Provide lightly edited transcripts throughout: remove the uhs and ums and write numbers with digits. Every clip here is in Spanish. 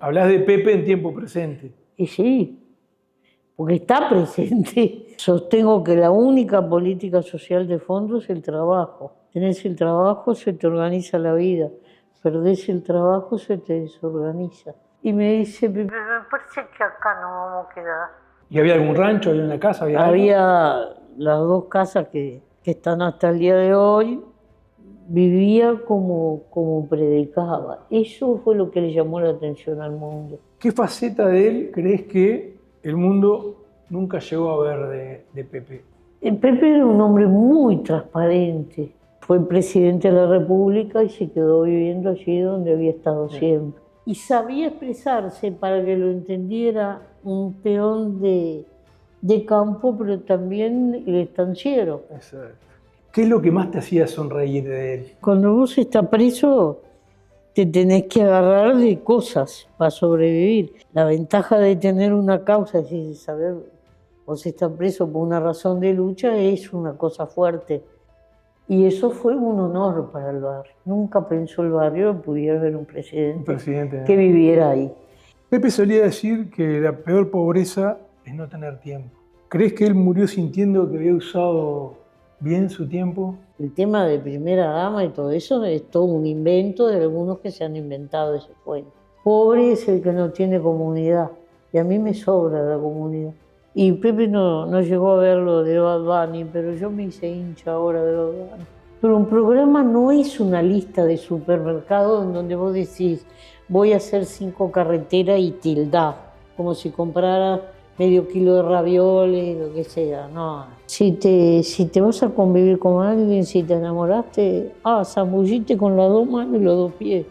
Hablas de Pepe en tiempo presente. Y sí, porque está presente. Sostengo que la única política social de fondo es el trabajo. Tenés el trabajo, se te organiza la vida. Perdés el trabajo, se te desorganiza. Y me dice, me parece que acá no vamos a quedar. ¿Y había algún rancho, había una casa, había algo? Había las dos casas que están hasta el día de hoy. Vivía como predicaba. Eso fue lo que le llamó la atención al mundo. ¿Qué faceta de él crees que el mundo nunca llegó a ver de Pepe? Pepe era un hombre muy transparente. Fue presidente de la República y se quedó viviendo allí donde había estado siempre. Y sabía expresarse para que lo entendiera un peón de campo, pero también el estanciero. Exacto. ¿Qué es lo que más te hacía sonreír de él? Cuando vos estás preso, te tenés que agarrar de cosas para sobrevivir. La ventaja de tener una causa, es decir, saber vos estás preso por una razón de lucha, es una cosa fuerte. Y eso fue un honor para el barrio. Nunca pensó el barrio que pudiera haber un presidente que viviera ahí. Pepe solía decir que la peor pobreza es no tener tiempo. ¿Crees que él murió sintiendo que había usado bien su tiempo? El tema de primera dama y todo eso es todo un invento de algunos que se han inventado ese cuento. Pobre es el que no tiene comunidad, y a mí me sobra la comunidad. Y Pepe no llegó a ver lo de Bad Bunny, pero yo me hice hincha ahora de Bad Bunny. Pero un programa no es una lista de supermercados en donde vos decís, voy a hacer 5 carreteras y tildás, como si comprara medio kilo de ravioles, lo que sea, no. Si te vas a convivir con alguien, si te enamoraste, zambullite con las 2 manos y los 2 pies,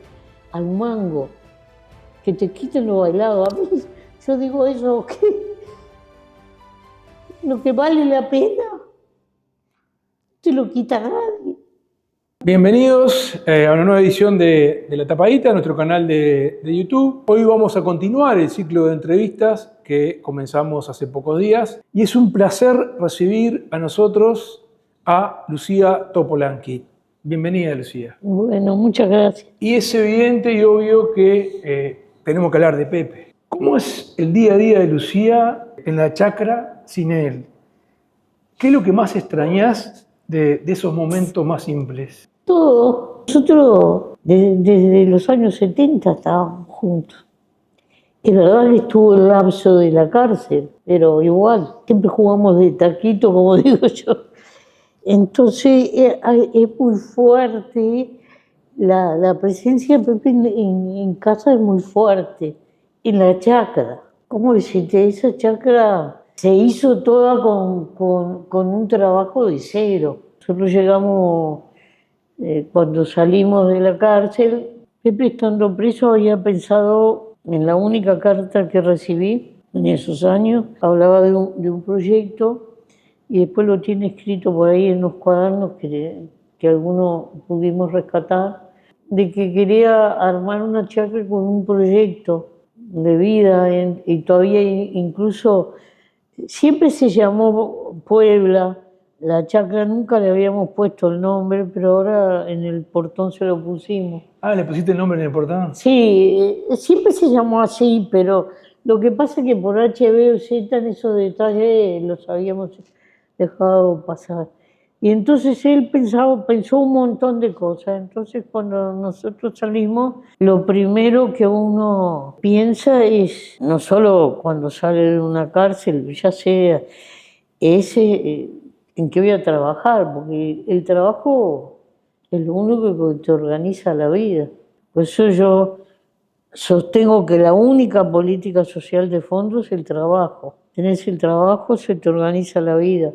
al mango, que te quiten lo bailado. A mí, yo digo eso, ¿qué? Lo que vale la pena, te lo quita nadie. Bienvenidos a una nueva edición de La Tapadita, nuestro canal de YouTube. Hoy vamos a continuar el ciclo de entrevistas que comenzamos hace pocos días y es un placer recibir a nosotros a Lucía Topolanqui. Bienvenida, Lucía. Bueno, muchas gracias. Y es evidente y obvio que tenemos que hablar de Pepe. ¿Cómo es el día a día de Lucía en la chacra sin él? ¿Qué es lo que más extrañás de esos momentos más simples? Todo. Nosotros desde los años 70 estábamos juntos. Es verdad que estuvo el lapso de la cárcel, pero igual, siempre jugamos de taquito, como digo yo. Entonces es muy fuerte, la presencia de Pepe en casa es muy fuerte, en la chacra. ¿Cómo decirte? Esa chacra se hizo toda con un trabajo de cero. Nosotros llegamos, cuando salimos de la cárcel, Pepe estando preso había pensado en la única carta que recibí en esos años, hablaba de un proyecto y después lo tiene escrito por ahí en los cuadernos que algunos pudimos rescatar, de que quería armar una chacra con un proyecto de vida y todavía incluso siempre se llamó Puebla. La chacra nunca le habíamos puesto el nombre, pero ahora en el portón se lo pusimos. ¿Le pusiste el nombre en el portón? Sí, siempre se llamó así, pero lo que pasa es que por H, B o Z en esos detalles los habíamos dejado pasar. Y entonces él pensó un montón de cosas. Entonces cuando nosotros salimos, lo primero que uno piensa es, no solo cuando sale de una cárcel, ya sea ese en qué voy a trabajar, porque el trabajo es lo único que te organiza la vida. Por eso yo sostengo que la única política social de fondo es el trabajo. Tenés el trabajo, se te organiza la vida.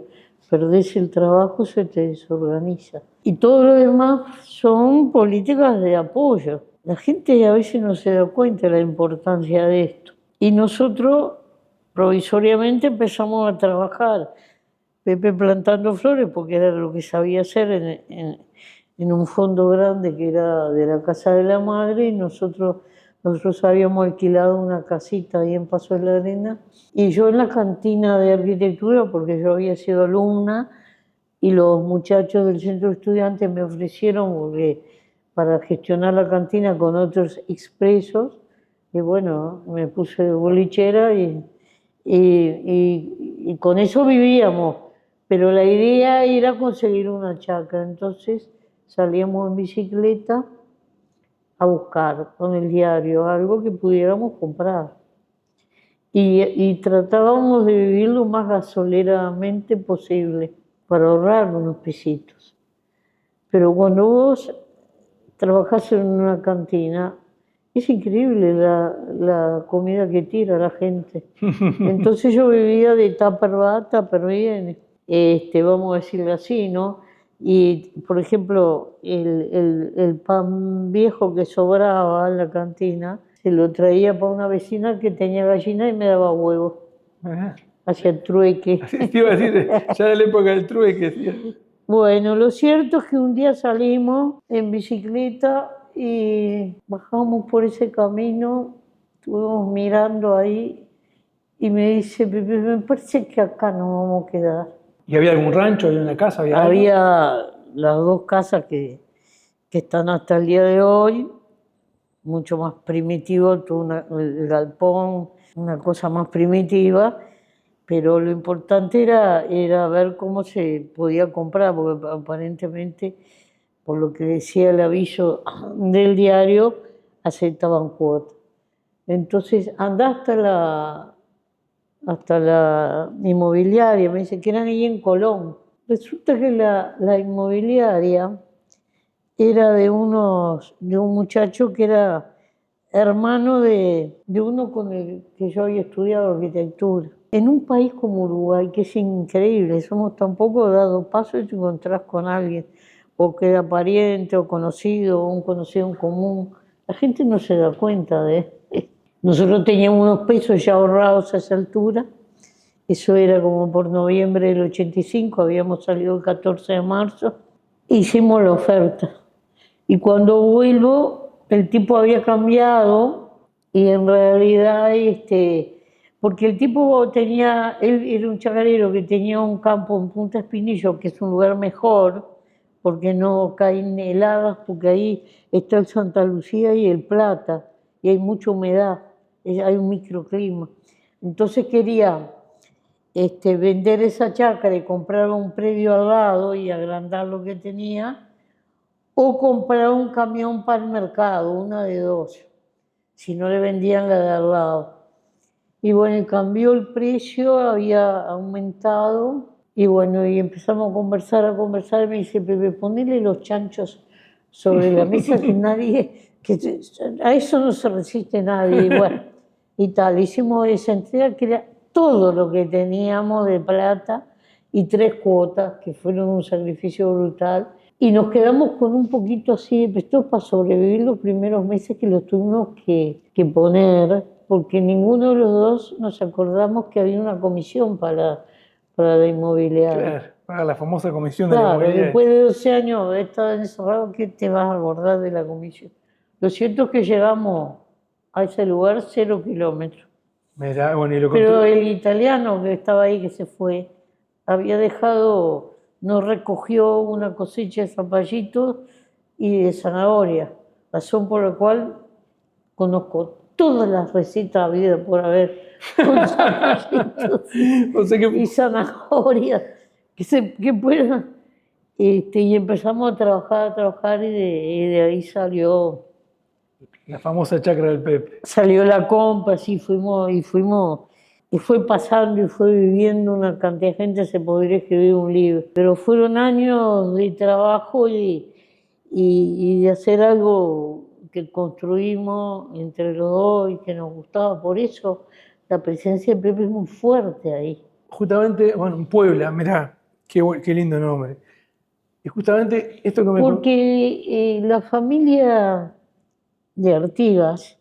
Perdés el trabajo, se te desorganiza. Y todo lo demás son políticas de apoyo. La gente a veces no se da cuenta de la importancia de esto. Y nosotros provisoriamente empezamos a trabajar. Pepe plantando flores porque era lo que sabía hacer en un fondo grande que era de la casa de la madre, y nosotros habíamos alquilado una casita ahí en Paso de la Arena y yo en la cantina de arquitectura, porque yo había sido alumna y los muchachos del centro de estudiantes me ofrecieron, porque para gestionar la cantina con otros expresos, Y bueno, me puse de bolichera y con eso vivíamos. Pero la idea era conseguir una chacra. Entonces salíamos en bicicleta a buscar con el diario algo que pudiéramos comprar. Y tratábamos de vivir lo más gasoleramente posible para ahorrar unos pesitos. Pero cuando vos trabajás en una cantina, es increíble la comida que tira la gente. Entonces yo vivía de tupper va, tupper viene, vamos a decirlo así, ¿no? Y, por ejemplo, el pan viejo que sobraba en la cantina, se lo traía para una vecina que tenía gallina y me daba huevos. Ajá. Hacía trueque. Así te iba a decir, ya de la época del trueque. ¿Sí? Bueno, lo cierto es que un día salimos en bicicleta y bajamos por ese camino, estuvimos mirando ahí y me dice, Pepe, me parece que acá nos vamos a quedar. ¿Y había algún rancho, había una casa, había algo? Había las dos casas que están hasta el día de hoy, mucho más primitivo, el galpón, una cosa más primitiva, pero lo importante era ver cómo se podía comprar, porque aparentemente, por lo que decía el aviso del diario, aceptaban cuotas. Entonces andá hasta la inmobiliaria, me dice que eran ahí en Colón. Resulta que la inmobiliaria era de un muchacho que era hermano de uno con el que yo había estudiado arquitectura. En un país como Uruguay, que es increíble, somos tan poco dados paso y te encontrás con alguien, o que era pariente, o conocido, o un conocido en común. La gente no se da cuenta de esto. Nosotros teníamos unos pesos ya ahorrados a esa altura. Eso era como por noviembre del 85, habíamos salido el 14 de marzo. Hicimos la oferta. Y cuando vuelvo, el tipo había cambiado y en realidad, porque el tipo él era un chacarero que tenía un campo en Punta Espinillo, que es un lugar mejor, porque no caen heladas, porque ahí está el Santa Lucía y el Plata, y hay mucha humedad, hay un microclima. Entonces quería vender esa chacra y comprar un predio al lado y agrandar lo que tenía, o comprar un camión para el mercado, una de dos, si no le vendían la de al lado. Y bueno, cambió el precio, había aumentado, y bueno, y empezamos a conversar, y me dice, Pepe, ponele los chanchos sobre la mesa a eso no se resiste nadie, y bueno, y tal. Hicimos esa entrega que era todo lo que teníamos de plata y 3 cuotas, que fueron un sacrificio brutal. Y nos quedamos con un poquito así de presto para sobrevivir los primeros meses que los tuvimos que poner, porque ninguno de los dos nos acordamos que había una comisión para la inmobiliaria. Claro, para la famosa comisión de la Claro, inmobiliaria. después de 12 años de estar encerrado, ¿qué te vas a acordar de la comisión? Lo cierto es que llegamos a ese lugar 0 kilómetros. Mirá, bueno, y lo Pero contó. el italiano que estaba ahí, que se fue, había nos recogió una cosecha de zapallitos y de zanahoria, razón por la cual conozco todas las recetas habidas por haber con zapallitos O sea que y zanahoria que puedan. Y empezamos a trabajar y de ahí salió la famosa chacra del Pepe. la compra, sí, y fue pasando y fue viviendo una cantidad de gente, se podría escribir un libro. Pero fueron años de trabajo y de hacer algo que construimos entre los dos y que nos gustaba. Por eso la presencia de Pepe es muy fuerte ahí. Justamente, bueno, en Puebla, mirá, qué lindo nombre. Y justamente esto que me Porque la familia de Artigas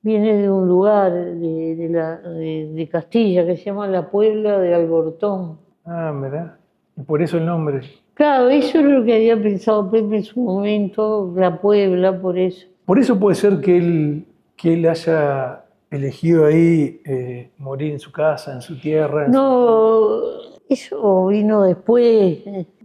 viene de un lugar de Castilla que se llama la Puebla de Albortón. Ah, mirá. Y por eso el nombre. Claro, eso es lo que había pensado Pepe en su momento, la Puebla, por eso. Por eso puede ser que él haya elegido ahí morir en su casa, en su tierra. No, eso vino después.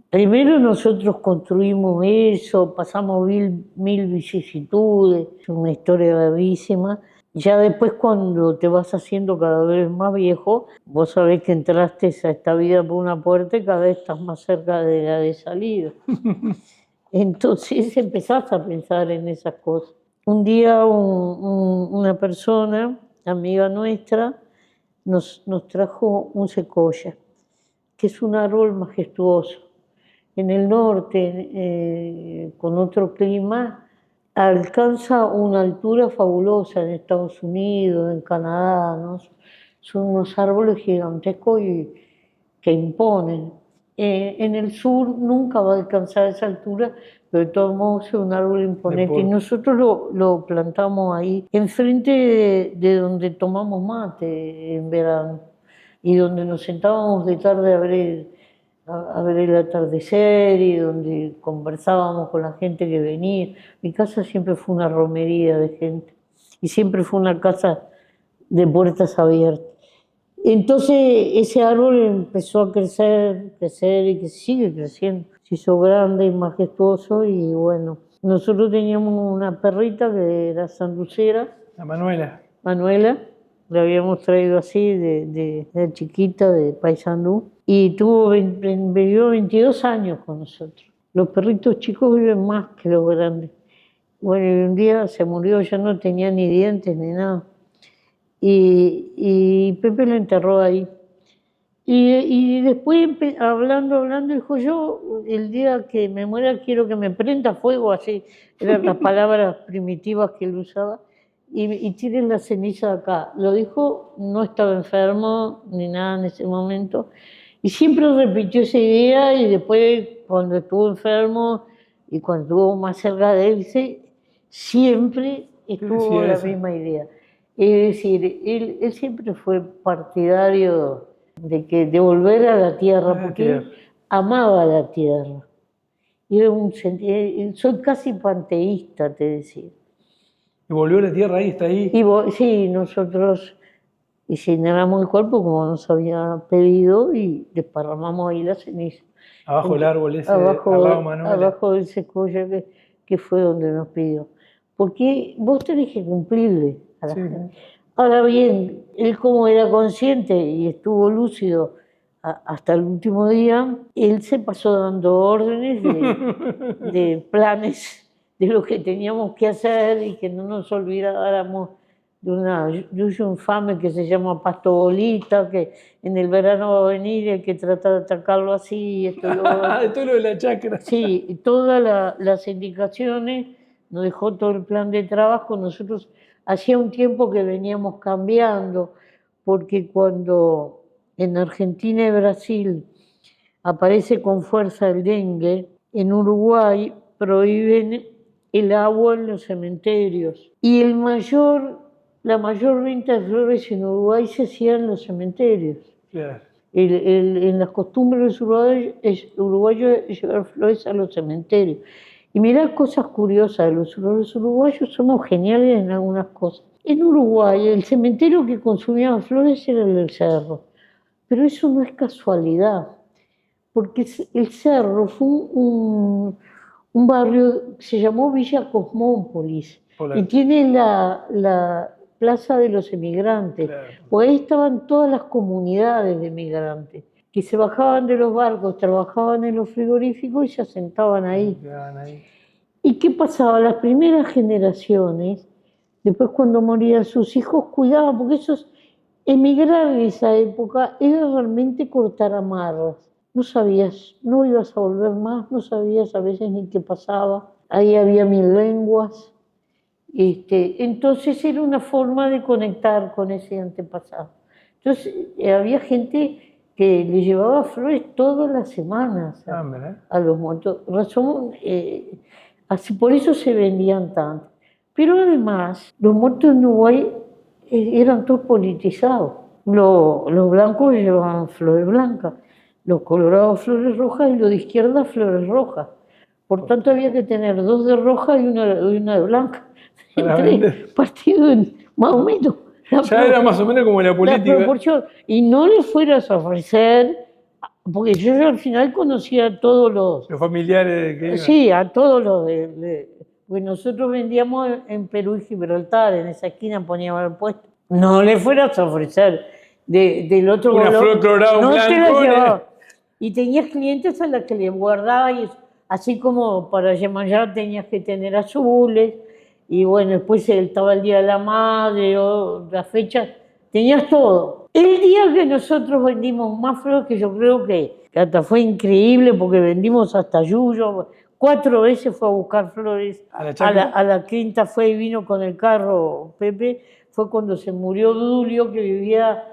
Primero nosotros construimos eso, pasamos mil vicisitudes, es una historia gravísima. Ya después cuando te vas haciendo cada vez más viejo, vos sabés que entraste a esta vida por una puerta y cada vez estás más cerca de la de salida. Entonces empezás a pensar en esas cosas. Un día una persona, amiga nuestra, nos trajo un secoya, que es un árbol majestuoso. En el norte, con otro clima, alcanza una altura fabulosa en Estados Unidos, en Canadá, ¿no? Son unos árboles gigantescos y que imponen. En el sur nunca va a alcanzar esa altura, pero de todos modos es un árbol imponente. Y nosotros lo plantamos ahí, enfrente de donde tomamos mate en verano y donde nos sentábamos de tarde a ver el atardecer y donde conversábamos con la gente que venía. Mi casa siempre fue una romería de gente y siempre fue una casa de puertas abiertas. Entonces ese árbol empezó a crecer y que sigue creciendo. Se hizo grande y majestuoso y bueno, nosotros teníamos una perrita que era sanducera. La Manuela. Manuela, la habíamos traído así de chiquita, de Paysandú, y vivió 22 años con nosotros. Los perritos chicos viven más que los grandes. Bueno, y un día se murió, ya no tenía ni dientes ni nada. Y Pepe lo enterró ahí. Y después, hablando, dijo, yo el día que me muera quiero que me prenda fuego, así, eran las palabras primitivas que él usaba, y tiren la ceniza acá. Lo dijo, no estaba enfermo ni nada en ese momento, y siempre repitió esa idea, y después cuando estuvo enfermo y cuando estuvo más cerca de él, siempre estuvo la misma idea. Es decir, él siempre fue partidario de volver a la tierra, porque él amaba la tierra. Soy casi panteísta, te decía. ¿Y volvió a la tierra ahí, está ahí? Sí, nosotros incineramos el cuerpo como nos había pedido y desparramamos ahí la ceniza. Abajo del árbol ese, abajo del secoya que fue donde nos pidió. Porque vos tenés que cumplirle a la gente. Ahora bien, él como era consciente y estuvo lúcido hasta el último día, él se pasó dando órdenes de planes de lo que teníamos que hacer y que no nos olvidáramos de una yuya infame que se llama Pasto Bolita, que en el verano va a venir y hay que tratar de atacarlo así. Todo lo de la chacra. Sí, y todas las indicaciones, nos dejó todo el plan de trabajo. Nosotros hacía un tiempo que veníamos cambiando, porque cuando en Argentina y Brasil aparece con fuerza el dengue, en Uruguay prohíben el agua en los cementerios. Y la mayor venta de flores en Uruguay se hacía en los cementerios. Claro. En las costumbres uruguayos es llevar flores a los cementerios. Y mirá cosas curiosas, los uruguayos somos geniales en algunas cosas. En Uruguay el cementerio que consumía flores era el del Cerro, pero eso no es casualidad, porque el Cerro fue un barrio que se llamó Villa Cosmópolis. Hola. Y tiene la Plaza de los Emigrantes, claro. Pues ahí estaban todas las comunidades de emigrantes, que se bajaban de los barcos, trabajaban en los frigoríficos y se asentaban ahí. ¿Y qué pasaba? Las primeras generaciones, después cuando morían sus hijos, cuidaban, porque emigrar en esa época era realmente cortar amarras. No sabías, no ibas a volver más, no sabías a veces ni qué pasaba. Ahí había 1000 lenguas. Entonces era una forma de conectar con ese antepasado. Entonces había gente que le llevaba flores todas las semanas a los muertos. Así, por eso se vendían tanto. Pero además, los muertos en Uruguay eran todos politizados. Los blancos llevaban flores blancas, los colorados flores rojas y los de izquierda flores rojas. Por tanto había que tener 2 de roja y una de blanca. Entre partidos más o menos. Ya era más o menos como la política. La proporción. Y no le fueras a ofrecer, porque yo al final conocía a todos los familiares que iban. Sí, a todos los Porque nosotros vendíamos en Perú y Gibraltar, en esa esquina poníamos el puesto. No le fueras a ofrecer del otro Una color, flor colorado no blanco. te la llevaba. Y tenías clientes a las que les guardabas, y así como para Yemayá tenías que tener azules, y bueno, después estaba el Día de la Madre, o la fecha, tenías todo. El día que nosotros vendimos más flores, que yo creo que hasta fue increíble, porque vendimos hasta yuyo, 4 veces fue a buscar flores, a la quinta fue y vino con el carro Pepe, fue cuando se murió Dulio, que vivía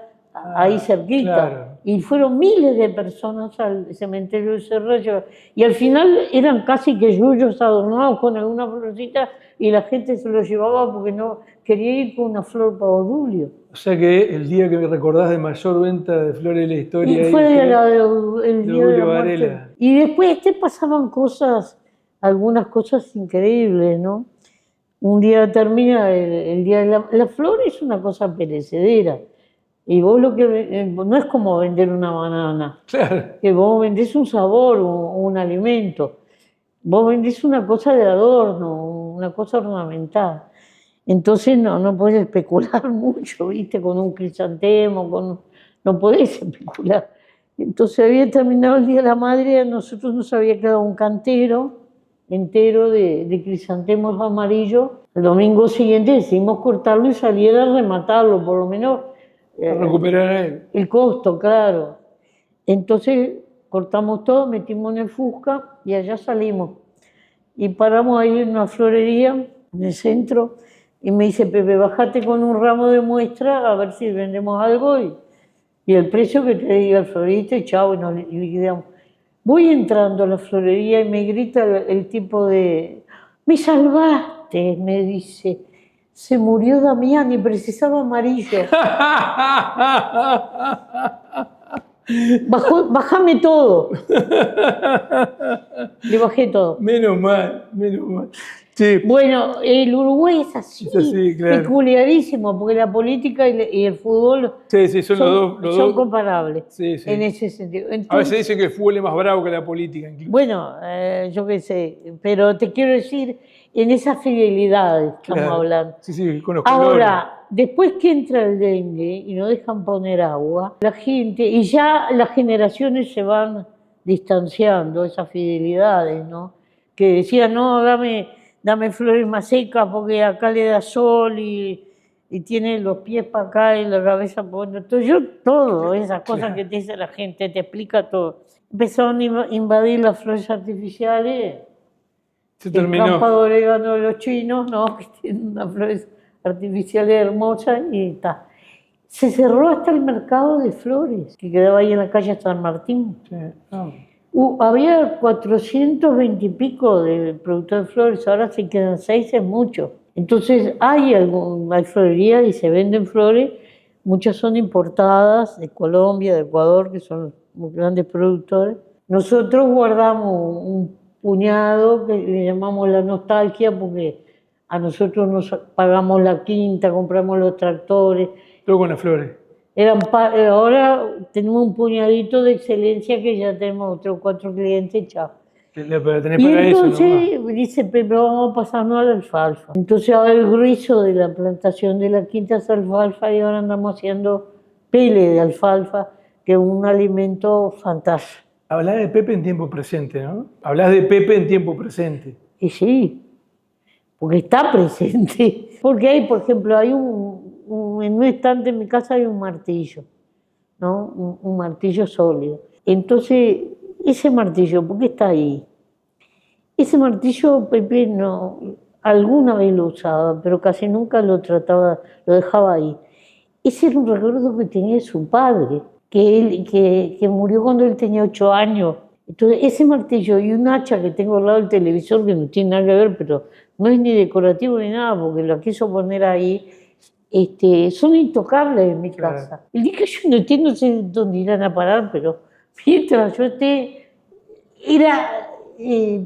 ahí cerquita. Claro. Y fueron miles de personas al cementerio de Cerrillo. Y al final eran casi que yuyos adornados con alguna florcita y la gente se los llevaba porque no quería ir con una flor para Dulio. O sea que el día que me recordás de mayor venta de flores de la historia. Y fue el día de la muerte. Varela. Y después pasaban cosas, algunas cosas increíbles, ¿no? Un día termina el día de la flor, es una cosa perecedera. Y vos lo que no es como vender una banana, Claro. Que vos vendés un sabor, un alimento. Vos vendés una cosa de adorno, una cosa ornamental. Entonces no podés especular mucho, ¿viste? Con un crisantemo, no podés especular. Entonces había terminado el Día de la Madre, a nosotros nos había quedado un cantero entero de crisantemos amarillos. El domingo siguiente decidimos cortarlo y salir a rematarlo, por lo menos recuperar el costo, claro. Entonces cortamos todo, metimos en el Fusca y allá salimos. Y paramos ahí en una florería en el centro y me dice, Pepe, bajate con un ramo de muestra a ver si vendemos algo y el precio que te diga el florista y chao, y nos liquidamos. Voy entrando a la florería y me grita el tipo me salvaste, me dice. Se murió Damián y precisaba amarillo. Bájame todo. Le bajé todo. Menos mal, menos mal. Sí. Bueno, el Uruguay es así, claro. peculiarísimo, porque la política y el fútbol son comparables en ese sentido. Entonces, a veces dicen que el fútbol es más bravo que la política, incluso. Bueno, yo qué sé, pero te quiero decir, en esas fidelidades estamos hablando. Sí, con los Ahora, después que entra el dengue y no dejan poner agua, la gente, y ya las generaciones se van distanciando, esas fidelidades, ¿no? Que decían, no, dame flores más secas porque acá le da sol y tiene los pies para acá y la cabeza por entonces todo, esas cosas que te dice la gente, te explica todo. Empezaron a invadir las flores artificiales. Se terminó. El campo de orégano de los chinos, ¿no? Que tienen unas flores artificiales hermosas y está. Se cerró hasta el mercado de flores, que quedaba ahí en la calle San Martín. Sí. Había 420 y pico de productores de flores, ahora se quedan 6, es mucho. Entonces hay florerías y se venden flores, muchas son importadas de Colombia, de Ecuador, que son los grandes productores. Nosotros guardamos un puñado que le llamamos la nostalgia porque a nosotros nos pagamos la quinta, compramos los tractores. Todo con las flores. Ahora tenemos un puñadito de excelencia que ya tenemos 3 o 4 clientes, chao. Y entonces eso, dice Pepe, vamos a pasarnos a la alfalfa. Entonces ahora el grueso de la plantación de la quinta es alfalfa y ahora andamos haciendo pele de alfalfa, que es un alimento fantástico. Hablás de Pepe en tiempo presente, ¿no? Hablás de Pepe en tiempo presente. Y sí, porque está presente. Porque hay, por ejemplo, en un estante en mi casa hay un martillo, ¿no? Un martillo sólido. Entonces, ese martillo, ¿por qué está ahí? Ese martillo Pepe alguna vez lo usaba, pero casi nunca lo dejaba ahí. Ese era un recuerdo que tenía de su padre, que murió cuando él tenía 8 años. Entonces, ese martillo y un hacha que tengo al lado del televisor, que no tiene nada que ver, pero no es ni decorativo ni nada, porque lo quiso poner ahí, son intocables en mi casa. El día que yo no entiendo, no sé dónde irán a parar, pero mientras yo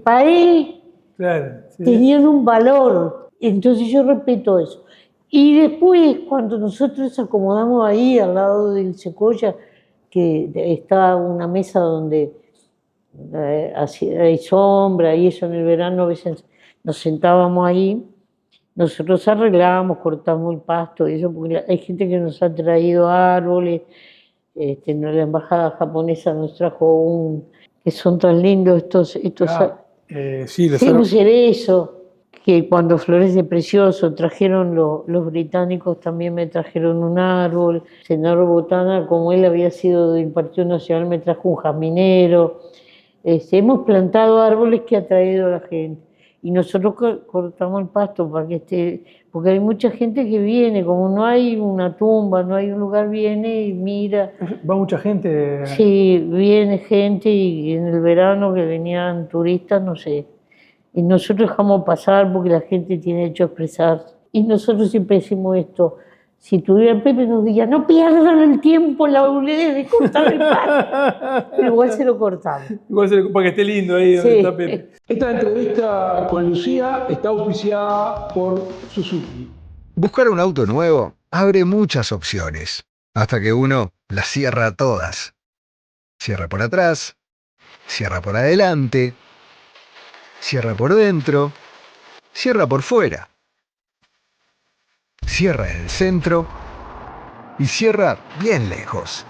para él, tenían un valor. Entonces yo respeto eso. Y después, cuando nosotros nos acomodamos ahí, al lado del Secoya, que está una mesa donde hay sombra y eso en el verano, a veces nos sentábamos ahí, nosotros arreglábamos, cortábamos el pasto, y eso, porque hay gente que nos ha traído árboles, la embajada japonesa nos trajo que son tan lindos Sí, los sí, un árboles. cerezo, que cuando florece precioso, trajeron los británicos, también me trajeron un árbol. Senador Botana, como él había sido del Partido Nacional, me trajo un jazminero. Hemos plantado árboles que ha traído la gente. Y nosotros cortamos el pasto para que esté, porque hay mucha gente que viene, como no hay una tumba, no hay un lugar, viene y mira. Va mucha gente. Sí, viene gente y en el verano que venían turistas, no sé. Y nosotros dejamos pasar porque la gente tiene derecho a expresarse. Y nosotros siempre decimos esto. Si tuviera Pepe nos diría, no pierdan el tiempo, la boludez de cortar el pasto. Pero igual se lo cortamos. Igual para que esté lindo ahí donde Sí. está Pepe. Esta entrevista con Lucía está auspiciada por Suzuki. Buscar un auto nuevo abre muchas opciones, hasta que uno las cierra todas. Cierra por atrás, cierra por adelante, cierra por dentro, cierra por fuera, cierra en el centro y cierra bien lejos.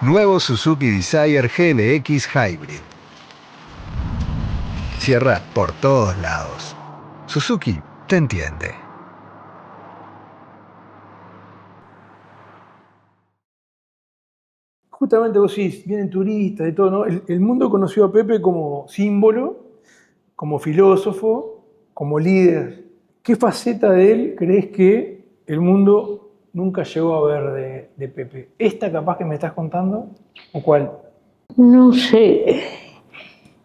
Nuevo Suzuki Desire GLX Hybrid. Cierra por todos lados. Suzuki te entiende. Justamente vos decís, vienen turistas y todo, ¿no? El mundo conoció a Pepe como símbolo, como filósofo, como líder. ¿Qué faceta de él crees que el mundo nunca llegó a ver de Pepe? ¿Esta capaz que me estás contando? ¿O cuál? No sé,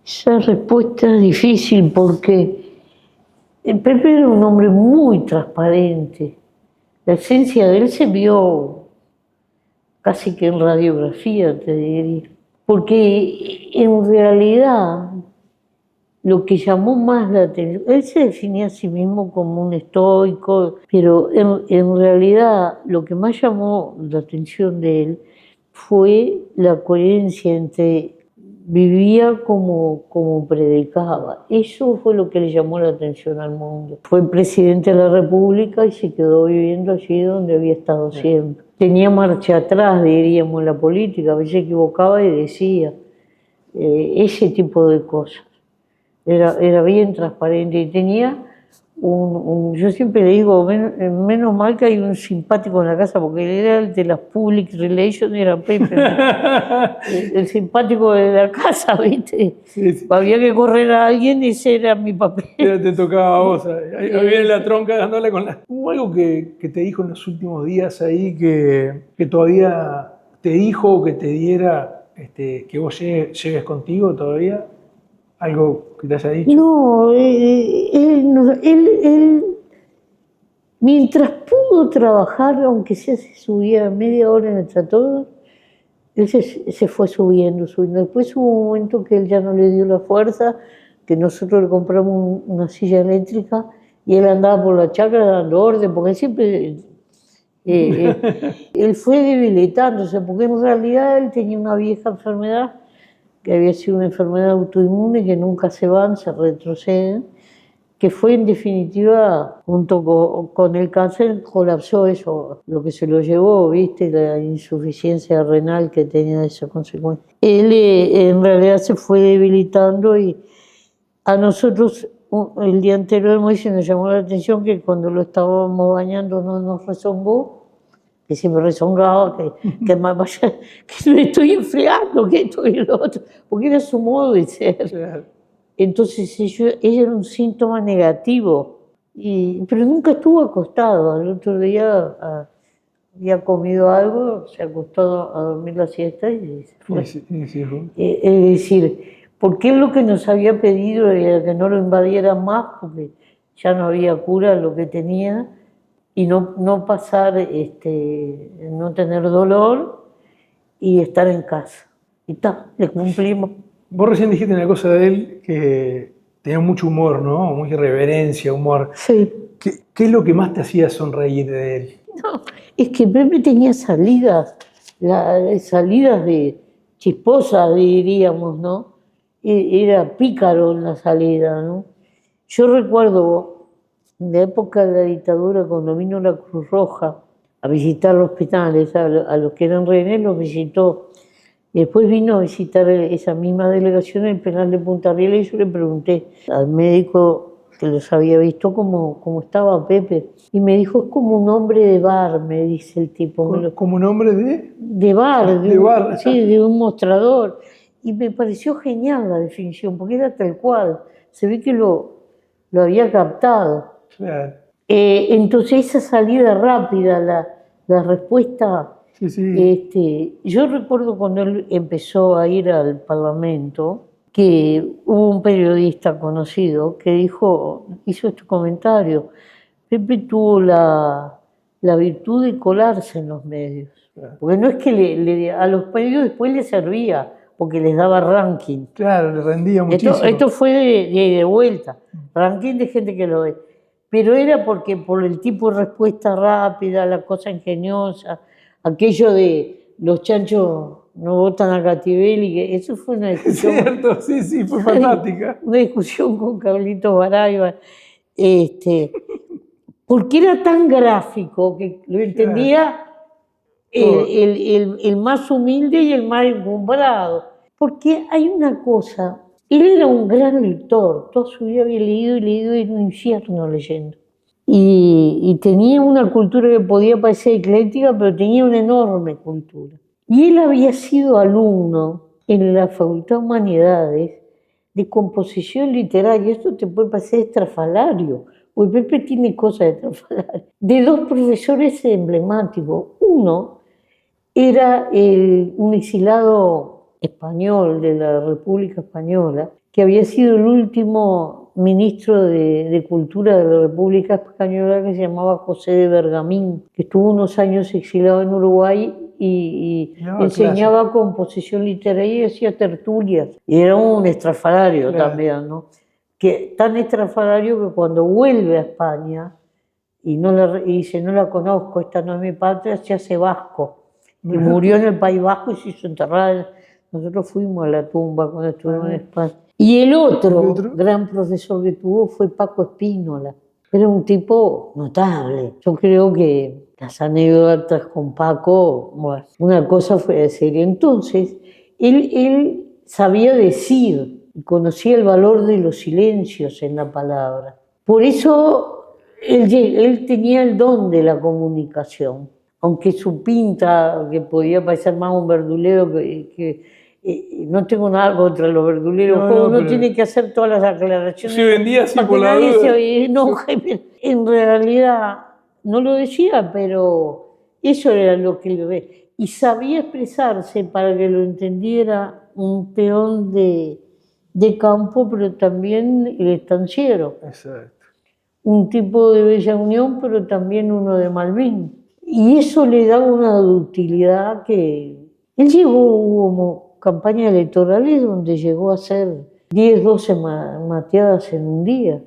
esa respuesta es difícil porque el Pepe era un hombre muy transparente. La esencia de él se vio casi que en radiografía, te diría. Porque en realidad lo que llamó más la atención, él se definía a sí mismo como un estoico, pero en realidad lo que más llamó la atención de él fue la coherencia entre vivía como predicaba. Eso fue lo que le llamó la atención al mundo. Fue presidente de la República y se quedó viviendo allí donde había estado siempre. Tenía marcha atrás, diríamos, en la política, a veces se equivocaba y decía ese tipo de cosas. Era bien transparente y tenía yo siempre le digo, menos mal que hay un simpático en la casa, porque él era el de las public relations, era Pepe, el simpático de la casa, ¿viste? Sí. Había que correr a alguien y ese era mi papel. Ya te tocaba a vos, ahí viene la tronca dándole con la... ¿Hubo algo que te dijo en los últimos días ahí que todavía te dijo o que te diera que vos lleves contigo todavía? ¿Algo que te haya dicho? No, él, mientras pudo trabajar, aunque sea se subía media hora en el tratado, él se fue subiendo. Después hubo un momento que él ya no le dio la fuerza, que nosotros le compramos una silla eléctrica y él andaba por la chacra dando orden, porque él siempre... él fue debilitándose, porque en realidad él tenía una vieja enfermedad, que había sido una enfermedad autoinmune, que nunca se van, se retroceden, que fue en definitiva, junto con el cáncer, colapsó eso, lo que se lo llevó, viste, la insuficiencia renal que tenía esa consecuencia. Él en realidad se fue debilitando y a nosotros el día anterior nos llamó la atención que cuando lo estábamos bañando no nos rezongó, que siempre rezongaba, que más vaya, que me estoy enfriando, que esto y lo otro, porque era su modo de ser. Claro. Entonces ella era un síntoma negativo, pero nunca estuvo acostado. Al otro día había comido algo, se acostó a dormir la siesta y se fue. Sí. Es decir, porque él lo que nos había pedido era que no lo invadiera más, porque ya no había cura lo que tenía, y no pasar, no tener dolor y estar en casa. Y está, le cumplimos. Vos recién dijiste una cosa de él que tenía mucho humor, ¿no? Mucha irreverencia, humor. Sí. ¿Qué es lo que más te hacía sonreír de él? No, es que Pepe tenía salidas de chisposas, diríamos, ¿no? Era pícaro en la salida, ¿no? Yo recuerdo en la época de la dictadura, cuando vino la Cruz Roja a visitar los penales, a los que eran rehenes los visitó. Y después vino a visitar esa misma delegación el penal de Punta Riela y yo le pregunté al médico que los había visto cómo estaba Pepe. Y me dijo, es como un hombre de bar, me dice el tipo. ¿Como un hombre de? De bar, De bar. Sí, de un mostrador. Y me pareció genial la definición, porque era tal cual. Se ve que lo había captado. Claro. Entonces esa salida rápida, la respuesta... Sí. Yo recuerdo cuando él empezó a ir al Parlamento, que hubo un periodista conocido que hizo este comentario. Pepe tuvo la virtud de colarse en los medios. Claro. Porque no es que a los medios después les servía, porque les daba ranking. Claro, le rendía muchísimo. Esto fue de vuelta, ranking de gente que lo ve. Pero era porque por el tipo de respuesta rápida, la cosa ingeniosa, aquello de los chanchos no votan a Cativelli, que eso fue una discusión. Cierto, sí, fue fantástica. Una discusión con Carlitos Barayba. Porque era tan gráfico que lo entendía el más humilde y el más encumbrado. Porque hay una cosa, él era un gran lector, toda su vida había leído en un infierno leyendo. Y tenía una cultura que podía parecer ecléctica, pero tenía una enorme cultura. Y él había sido alumno en la Facultad de Humanidades de composición literaria. Esto te puede parecer estrafalario, porque Pepe tiene cosas de estrafalario. De dos profesores emblemáticos. Uno era un exilado español de la República Española, que había sido el último ministro de Cultura de la República Española, que se llamaba José de Bergamín, que estuvo unos años exilado en Uruguay y enseñaba composición literaria y hacía tertulias. Y era un estrafalario también, ¿no? Tan estrafalario que cuando vuelve a España y dice, no la conozco, esta no es mi patria, se hace vasco. Y murió en el País Vasco y se hizo enterrar. Nosotros fuimos a la tumba cuando estuvimos en España. Y el otro gran profesor que tuvo fue Paco Espínola. Era un tipo notable. Yo creo que las anécdotas con Paco, bueno, una cosa fue de serie. Entonces, él sabía decir y conocía el valor de los silencios en la palabra. Por eso él tenía el don de la comunicación. Aunque su pinta, que podía parecer más un verdulero no tengo nada contra los verduleros, uno tiene que hacer todas las aclaraciones. Se vendía así por la duda. Se enoja. En realidad no lo decía, pero eso era lo que él ve. Y sabía expresarse para que lo entendiera un peón de campo, pero también el estanciero. Exacto. Un tipo de Bella Unión, pero también uno de Malvin. Y eso le da una ductilidad que... Él hubo campañas electorales donde llegó a hacer 10, 12 mateadas en un día.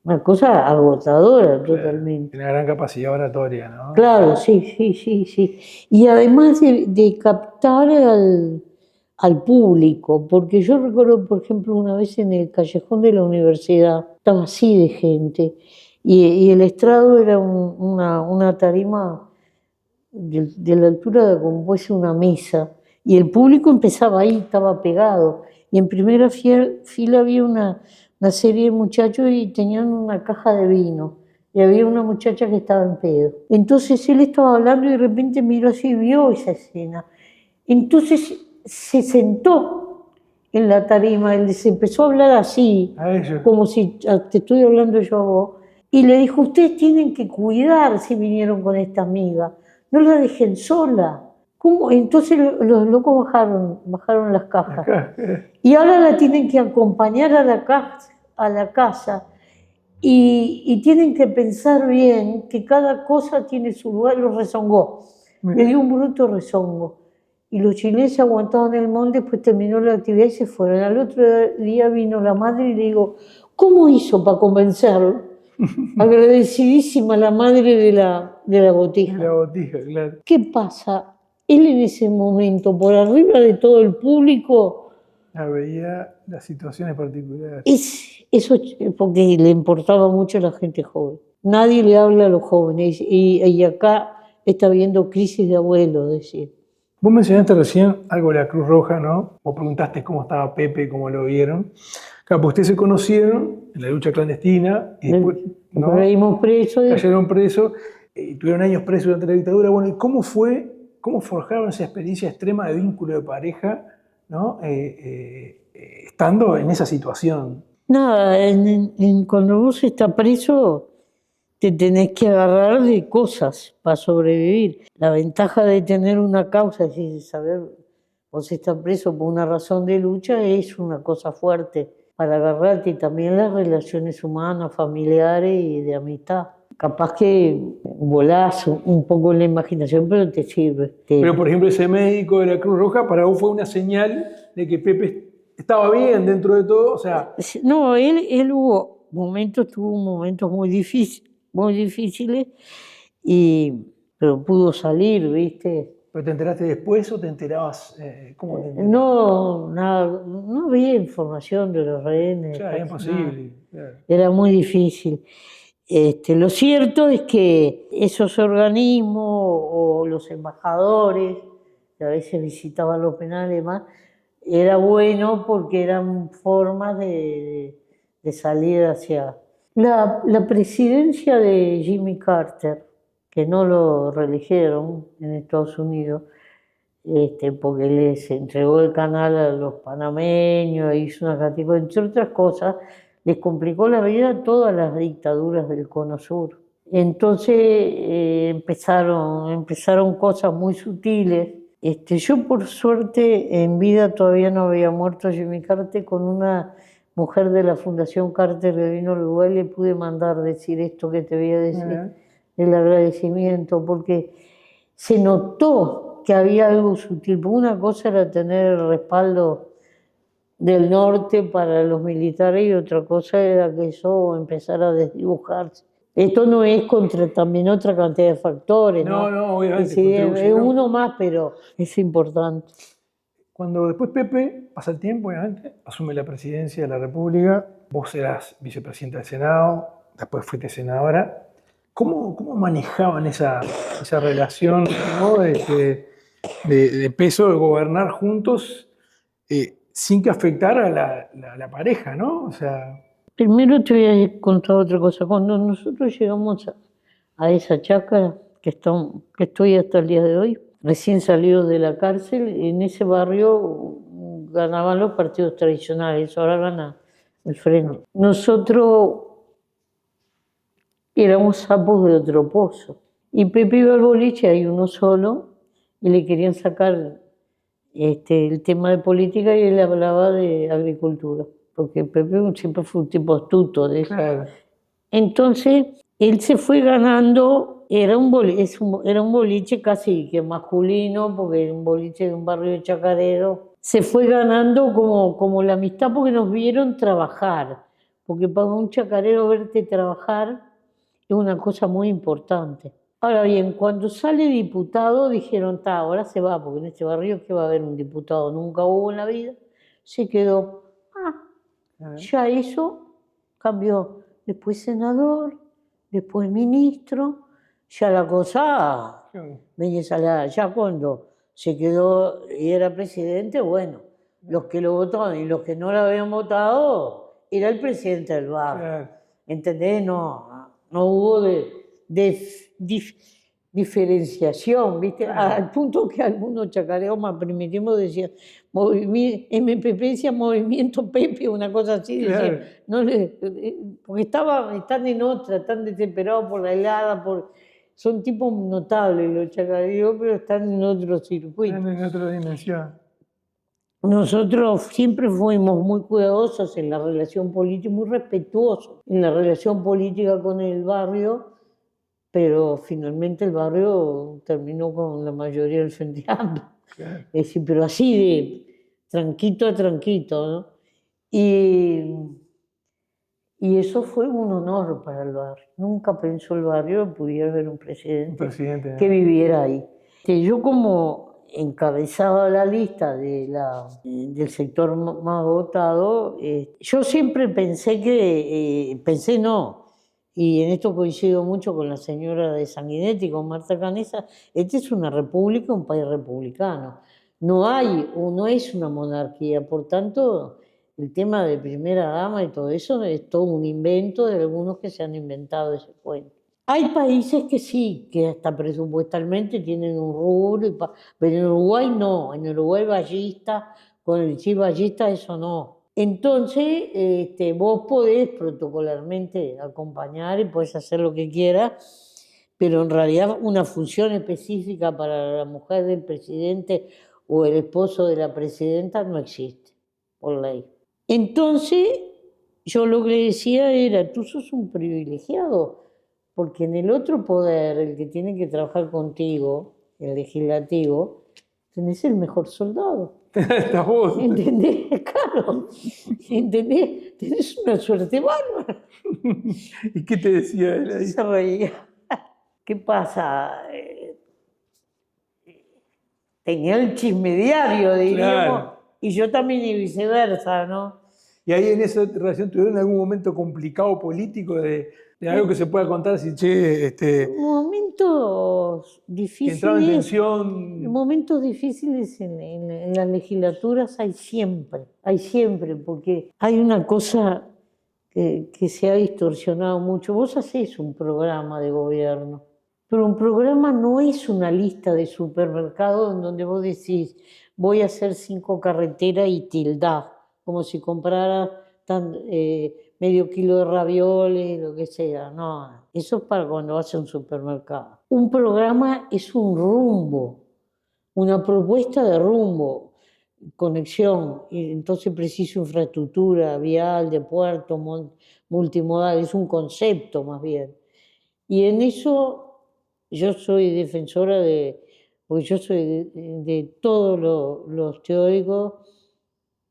Una cosa agotadora totalmente. Tiene una gran capacidad oratoria, ¿no? Claro, sí. Y además de captar al público, porque yo recuerdo, por ejemplo, una vez en el callejón de la universidad, estaba así de gente, y el estrado era una tarima de la altura de como fuese una mesa, y el público empezaba ahí, estaba pegado, y en primera fila había una serie de muchachos y tenían una caja de vino, y había una muchacha que estaba en pedo. Entonces él estaba hablando y de repente miró así y vio esa escena. Entonces se sentó en la tarima, él se empezó a hablar así, como si te estoy hablando yo a vos, y le dijo, ustedes tienen que cuidar si vinieron con esta amiga, no la dejen sola. ¿Cómo? Entonces los locos bajaron las cajas. Y ahora la tienen que acompañar a la casa y tienen que pensar bien que cada cosa tiene su lugar. Los rezongó. Le dio un bruto rezongo. Y los chilenos aguantaban el molde, después terminó la actividad y se fueron. Al otro día vino la madre y le digo, ¿cómo hizo para convencerlo? Agradecidísima la madre de la botija. La botija, claro. ¿Qué pasa? Él en ese momento, por arriba de todo el público, Veía las situaciones particulares. Eso porque le importaba mucho a la gente joven. Nadie le habla a los jóvenes y acá está habiendo crisis de abuelos, decir. Vos mencionaste recién algo de la Cruz Roja, ¿no? Vos preguntaste cómo estaba Pepe, cómo lo vieron. Claro, pues ustedes se conocieron en la lucha clandestina y después, ¿no? Caímos presos. Cayeron presos y tuvieron años presos durante la dictadura. Bueno, ¿y cómo forjaron esa experiencia extrema de vínculo de pareja, ¿no? Estando en esa situación? Nada, cuando vos estás preso, te tenés que agarrar de cosas para sobrevivir. La ventaja de tener una causa, es decir, saber, vos estás preso por una razón de lucha, es una cosa fuerte para agarrarte, y también las relaciones humanas, familiares y de amistad. Capaz que volás un poco en la imaginación, pero te sirve. Pero, por ejemplo, ese médico de la Cruz Roja para vos fue una señal de que Pepe estaba bien dentro de todo, o sea... No, él tuvo momentos muy difíciles, pero pudo salir, ¿viste? ¿Pero te enteraste después o te enterabas? ¿Cómo te enteraste? No, nada, no había información de los rehenes. Claro, era imposible. Claro. Era muy difícil. Lo cierto es que esos organismos o los embajadores, que a veces visitaban los penales más, era bueno porque eran formas de salir hacia... La presidencia de Jimmy Carter, que no lo reeligieron en Estados Unidos, porque les entregó el canal a los panameños, hizo una cantidad, entre otras cosas, les complicó la vida a todas las dictaduras del Cono Sur. Entonces empezaron cosas muy sutiles. Yo por suerte en vida todavía no había muerto Jimmy Carter, con una mujer de la Fundación Carter que vino al Uruguay le pude mandar decir esto que te voy a decir, el agradecimiento, porque se notó que había algo sutil. Una cosa era tener el respaldo del norte para los militares y otra cosa era que eso empezara a desdibujarse. Esto no es contra también otra cantidad de factores, ¿no? No, obviamente. Es uno más, pero es importante. Cuando después Pepe, pasa el tiempo, obviamente, asume la presidencia de la República, vos eras vicepresidenta del Senado, después fuiste senadora. ¿Cómo manejaban esa relación, ¿no? de peso de gobernar juntos sin que afectara a la pareja, ¿no? O sea... Primero te voy a contar otra cosa. Cuando nosotros llegamos a esa chácara que estoy hasta el día de hoy, recién salido de la cárcel, en ese barrio ganaban los partidos tradicionales, ahora gana el Frente. Nosotros éramos sapos de otro pozo. Y Pepe iba al boliche, hay uno solo, y le querían sacar el tema de política y él hablaba de agricultura, porque Pepe siempre fue un tipo astuto de eso. Claro. Entonces, él se fue ganando, era un boliche casi que masculino, porque era un boliche de un barrio chacarero. Se fue ganando como la amistad porque nos vieron trabajar, porque para un chacarero verte trabajar es una cosa muy importante. Ahora bien, cuando sale diputado dijeron, ahora se va, porque en este barrio ¿qué va a haber un diputado? Nunca hubo en la vida. Se quedó. Ya eso cambió. Después senador, después ministro, ya la cosa venía salada. Ya cuando se quedó y era presidente, bueno, los que lo votaban y los que no lo habían votado, era el presidente del barrio. ¿Entendés? No hubo diferenciación, ¿viste? Al punto que algunos chacareos más primitivos decían, MPP decía Movimiento Pepe, una cosa así, decían, porque están en otra, están desesperados por la helada, son tipos notables los chacareos, pero están en otro circuito. Están en otra dimensión. Nosotros siempre fuimos muy cuidadosos en la relación política, muy respetuosos en la relación política con el barrio, pero finalmente el barrio terminó con la mayoría del Frente Amplio. Claro. Es decir, pero así de tranquito a tranquito, ¿no? Y eso fue un honor para el barrio. Nunca pensó el barrio que pudiera haber un presidente ¿no? que viviera ahí. Yo como encabezaba la lista del sector más votado. Yo siempre pensé pensé no, y en esto coincido mucho con la señora de Sanguinetti, con Marta Canessa, esta es una república, un país republicano. No es una monarquía, por tanto, el tema de primera dama y todo eso es todo un invento de algunos que se han inventado ese cuento. Hay países que sí, que hasta presupuestalmente tienen un rubro, pero en Uruguay no, en Uruguay ballista, con el chip ballista eso no. Entonces, vos podés protocolarmente acompañar y podés hacer lo que quieras, pero en realidad una función específica para la mujer del presidente o el esposo de la presidenta no existe, por ley. Entonces, yo lo que le decía era, tú sos un privilegiado, porque en el otro poder, el que tiene que trabajar contigo, el legislativo, tenés el mejor soldado. Estás vos. ¿Entendés? Claro. ¿Entendés? Tenés una suerte bárbara. ¿Y qué te decía él ahí? Se reía. ¿Qué pasa? Tenía el chisme diario, diríamos, Claro. y yo también y viceversa, ¿no? ¿Y ahí en esa relación tuvieron algún momento complicado político de algo que se pueda contar? Así, che, Momentos que entraba en difíciles. tensión. Momentos difíciles en las legislaturas hay siempre, porque hay una cosa que se ha distorsionado mucho. Vos hacés un programa de gobierno, pero un programa no es una lista de supermercados en donde vos decís, voy a hacer 5 carreteras y tildás, como si compraras medio kilo de ravioles, lo que sea. No, eso es para cuando vas a un supermercado. Un programa es un rumbo, una propuesta de rumbo, conexión, y entonces preciso infraestructura vial, de puerto, multimodal, es un concepto más bien. Y en eso yo soy defensora porque yo soy de todos los teóricos,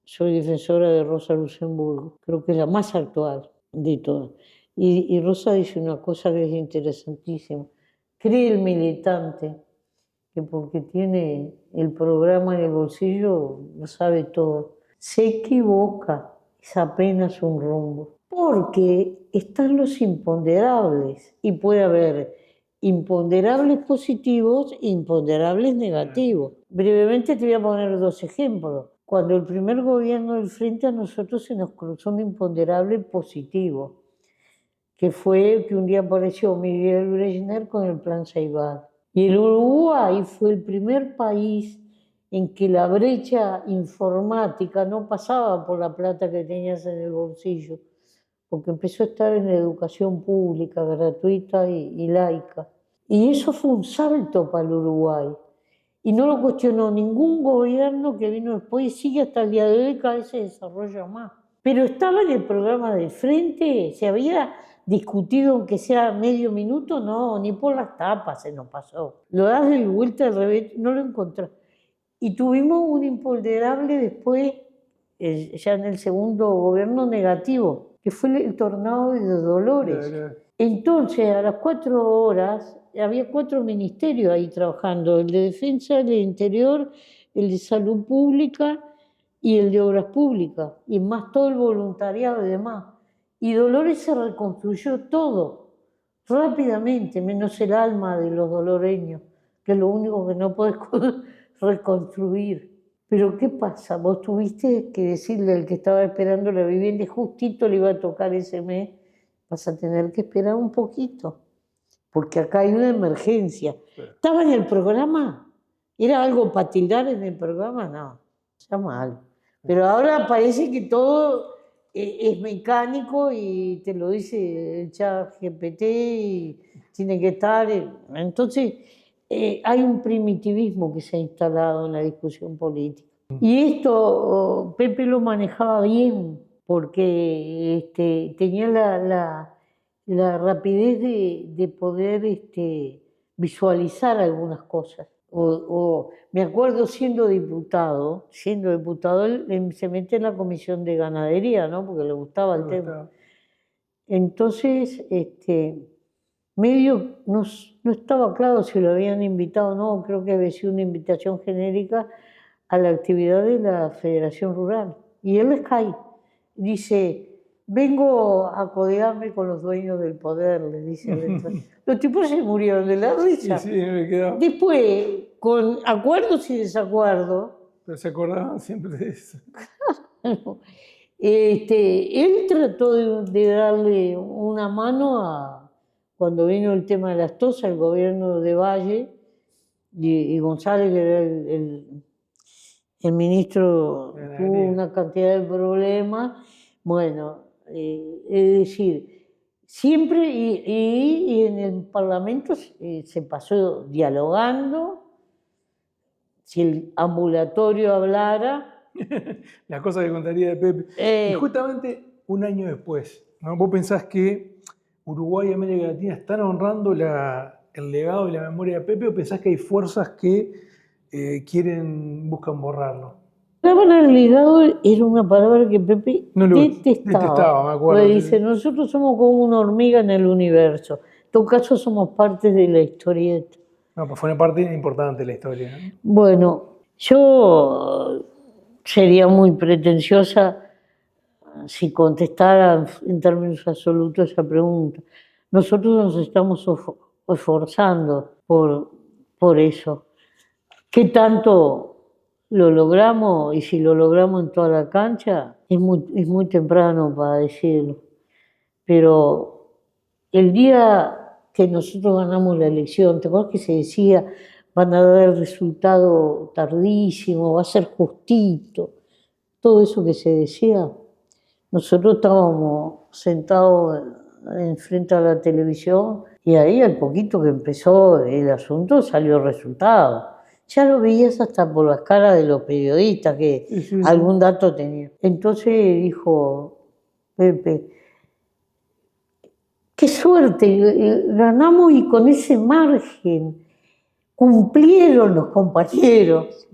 soy defensora de Rosa Luxemburgo, creo que es la más actual de todas. Y Rosa dice una cosa que es interesantísima, cree el militante que porque tiene el programa en el bolsillo lo sabe todo. Se equivoca, es apenas un rumbo, porque están los imponderables y puede haber imponderables positivos e imponderables negativos. Brevemente te voy a poner 2 ejemplos. Cuando el primer gobierno del Frente a nosotros se nos cruzó un imponderable positivo, que fue que un día apareció Miguel Brezhnev con el Plan Ceibal. Y el Uruguay fue el primer país en que la brecha informática no pasaba por la plata que tenías en el bolsillo, porque empezó a estar en la educación pública, gratuita y laica. Y eso fue un salto para el Uruguay. Y no lo cuestionó ningún gobierno que vino después y sigue hasta el día de hoy, cada vez se desarrolla más. Pero estaba en el programa del Frente, se había discutido aunque sea medio minuto, no, ni por las tapas se nos pasó. Lo das de vuelta al revés, no lo encontrás. Y tuvimos un imponderable después, ya en el segundo gobierno negativo, que fue el tornado de Dolores. Entonces, a las 4 horas, había 4 ministerios ahí trabajando, el de Defensa, el de Interior, el de Salud Pública y el de Obras Públicas, y más todo el voluntariado y demás. Y Dolores se reconstruyó todo, rápidamente, menos el alma de los doloreños, que es lo único que no podés reconstruir. Pero ¿qué pasa? Vos tuviste que decirle al que estaba esperando la vivienda y justito le iba a tocar ese mes, vas a tener que esperar un poquito, porque acá hay una emergencia. ¿Estaba en el programa? ¿Era algo para tildar en el programa? No, está mal. Pero ahora parece que todo es mecánico y te lo dice el chat GPT y tiene que estar. Entonces, hay un primitivismo que se ha instalado en la discusión política. Y esto Pepe lo manejaba bien, porque tenía la rapidez de poder visualizar algunas cosas. Me acuerdo siendo diputado, él se mete en la comisión de ganadería, ¿no? Porque le gustaba el tema. Entonces, medio no estaba claro si lo habían invitado o no, creo que había sido una invitación genérica a la actividad de la Federación Rural. Y él les cae. Dice, vengo a codearme con los dueños del poder, le dice al entrar. Los tipos se murieron de la risa. Sí, me quedaba. Después, con acuerdos y desacuerdos, Pero se acordaban siempre de eso. él trató de darle una mano cuando vino el tema de las tosas, el gobierno de Valle, y González, que era el ministro, tuvo una cantidad de problemas. Bueno, es decir, siempre, y en el Parlamento se pasó dialogando. Si el ambulatorio hablara... Las cosas que contaría de Pepe. Y justamente un año después, ¿no? Vos pensás que Uruguay y América Latina están honrando el legado y la memoria de Pepe, o pensás que hay fuerzas que buscan borrarlo? La palabra legado era una palabra que Pepe detestaba. Me acuerdo. Porque dice, nosotros somos como una hormiga en el universo. En todo caso, somos parte de la historieta. No, pues fue una parte importante de la historia, ¿no? Bueno, yo sería muy pretenciosa si contestara en términos absolutos esa pregunta. Nosotros nos estamos esforzando por eso. ¿Qué tanto lo logramos? Y si lo logramos en toda la cancha, es muy temprano para decirlo. Pero el día que nosotros ganamos la elección, ¿te acuerdas que se decía, van a dar el resultado tardísimo, va a ser justito? Todo eso que se decía. Nosotros estábamos sentados enfrente a la televisión y ahí al poquito que empezó el asunto salió el resultado. Ya lo veías hasta por las caras de los periodistas que algún dato tenían. Entonces dijo Pepe, qué suerte, ganamos y con ese margen cumplieron los compañeros.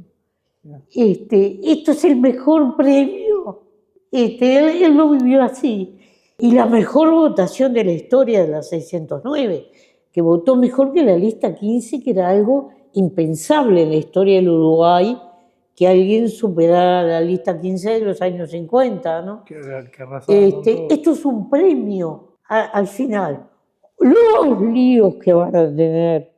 Esto es el mejor premio. Él lo vivió así. Y la mejor votación de la historia de la 609, que votó mejor que la lista 15, que era algo impensable en la historia del Uruguay, que alguien superara la lista 15 de los años 50, ¿no? Esto es un premio al final. Los líos que van a tener.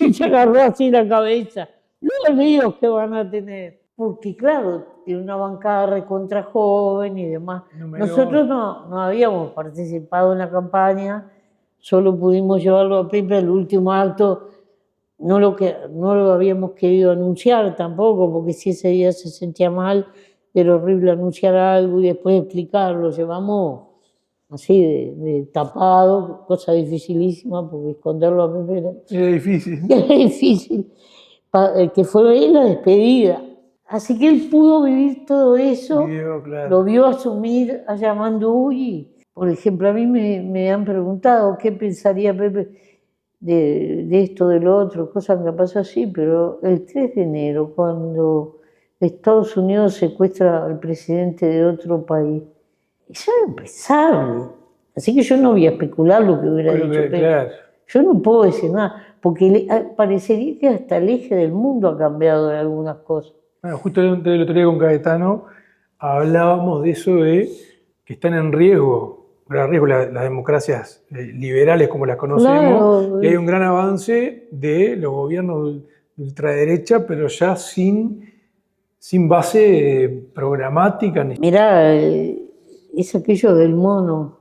Y se agarró así la cabeza. Los líos que van a tener. Porque claro, tiene una bancada recontra joven y demás. Nosotros no habíamos participado en la campaña, solo pudimos llevarlo a Pepe al último acto. No lo habíamos querido anunciar tampoco, porque si ese día se sentía mal, era horrible anunciar algo y después explicarlo. Llevamos así de tapado, cosa dificilísima, porque esconderlo a Pepe era difícil. Era difícil, que fue la despedida. Así que él pudo vivir todo eso, lo vio asumir a Yamandu y, por ejemplo, a mí me han preguntado qué pensaría Pepe de esto, de lo otro, cosas que pasan así, pero el 3 de enero, cuando Estados Unidos secuestra al presidente de otro país, eso era impensable. Así que yo no voy a especular lo que hubiera dicho Pepe. Claro. Yo no puedo decir nada, porque parecería que hasta el eje del mundo ha cambiado en algunas cosas. Bueno, justo el otro día con Caetano hablábamos de eso, de que están en riesgo las democracias liberales como las conocemos, claro. Y hay un gran avance de los gobiernos de ultraderecha, pero ya sin base programática. Mirá, es aquello del mono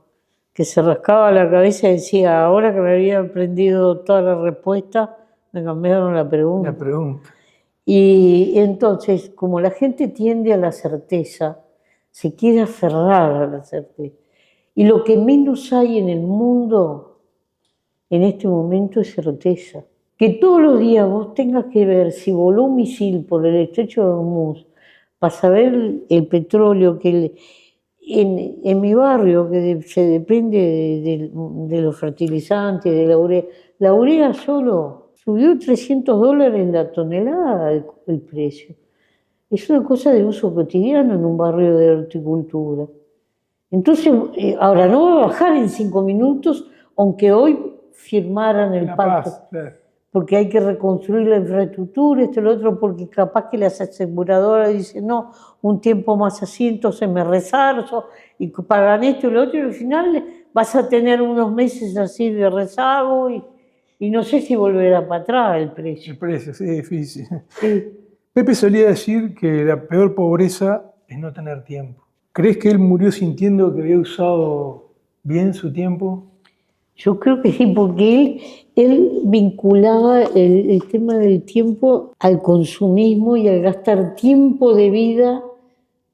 que se rascaba la cabeza y decía, ahora que me había aprendido toda la respuesta, me cambiaron la pregunta. Y entonces, como la gente tiende a la certeza, se quiere aferrar a la certeza. Y lo que menos hay en el mundo en este momento es certeza. Que todos los días vos tengas que ver si voló un misil por el estrecho de Hormuz para saber el petróleo que en mi barrio, que se depende de los fertilizantes, de la urea solo subió $300 la tonelada el precio. Es una cosa de uso cotidiano en un barrio de horticultura. Entonces, ahora no va a bajar en 5 minutos, aunque hoy firmaran el La pacto. paz, claro. Porque hay que reconstruir la infraestructura, esto y lo otro, porque capaz que las aseguradoras dicen, no, un tiempo más así, entonces me resarzo, y pagan esto y lo otro, y al final vas a tener unos meses así de rezago, y no sé si volverá para atrás el precio. El precio, sí, es difícil. Sí. Pepe solía decir que la peor pobreza es no tener tiempo. ¿Crees que él murió sintiendo que había usado bien su tiempo? Yo creo que sí, porque él vinculaba el tema del tiempo al consumismo y al gastar tiempo de vida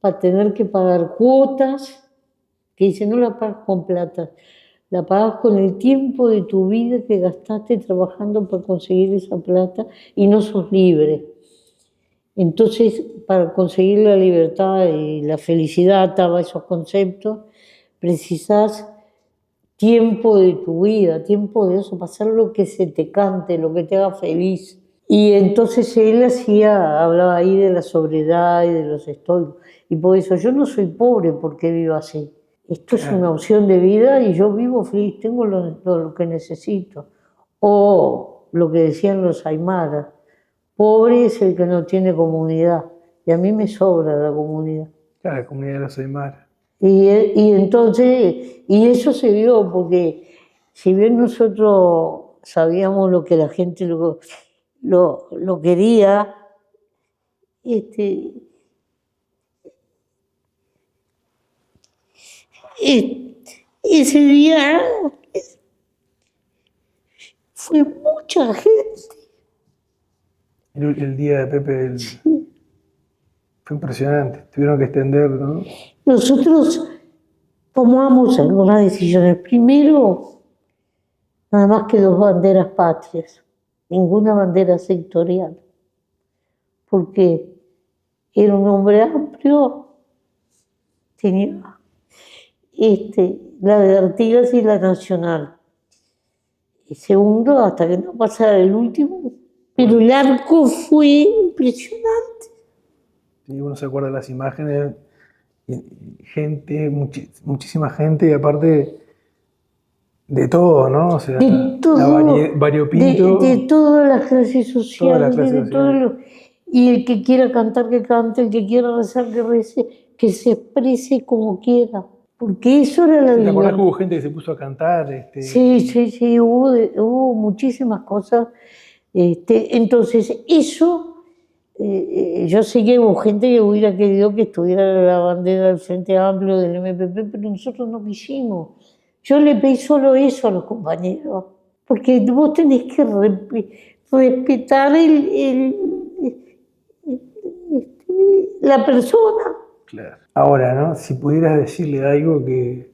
para tener que pagar cuotas, que dice, no la pagas con plata, la pagas con el tiempo de tu vida que gastaste trabajando para conseguir esa plata y no sos libre. Entonces, para conseguir la libertad y la felicidad, ataba esos conceptos, precisás tiempo de tu vida, tiempo de eso, pasar lo que se te cante, lo que te haga feliz. Y entonces él hablaba ahí de la sobriedad y de los estoicos. Y por eso yo no soy pobre porque vivo así. Esto es una opción de vida y yo vivo feliz, tengo lo que necesito. O lo que decían los aymaras, pobre es el que no tiene comunidad. Y a mí me sobra la comunidad. Claro, la comunidad de los Aymara. Y entonces, y eso se vio porque si bien nosotros sabíamos lo que la gente lo quería, ese día fue mucha gente. El día de Pepe fue impresionante. Tuvieron que extender, ¿no? Nosotros tomamos algunas decisiones. Primero, nada más que 2 banderas patrias, ninguna bandera sectorial, porque era un hombre amplio, tenía la de Artigas y la nacional. Y segundo, hasta que no pasara el último, pero el arco fue impresionante. Y uno se acuerda de las imágenes, y gente, muchísima gente, y aparte de todo, ¿no? O sea, De todo, la variopinto. de todas las clases sociales, Todas las clases de todo sociales. y el que quiera cantar, que cante, el que quiera rezar, que rece, que se exprese como quiera, porque eso era la ¿Te acordás que libertad. hubo gente que se puso a cantar? Sí, hubo muchísimas cosas. Entonces, eso, yo sé que hubo gente que hubiera querido que estuviera la bandera del Frente Amplio, del MPP, pero nosotros no quisimos. Yo le pedí solo eso a los compañeros, porque vos tenés que respetar la persona. Claro. Ahora, ¿no? Si pudieras decirle algo que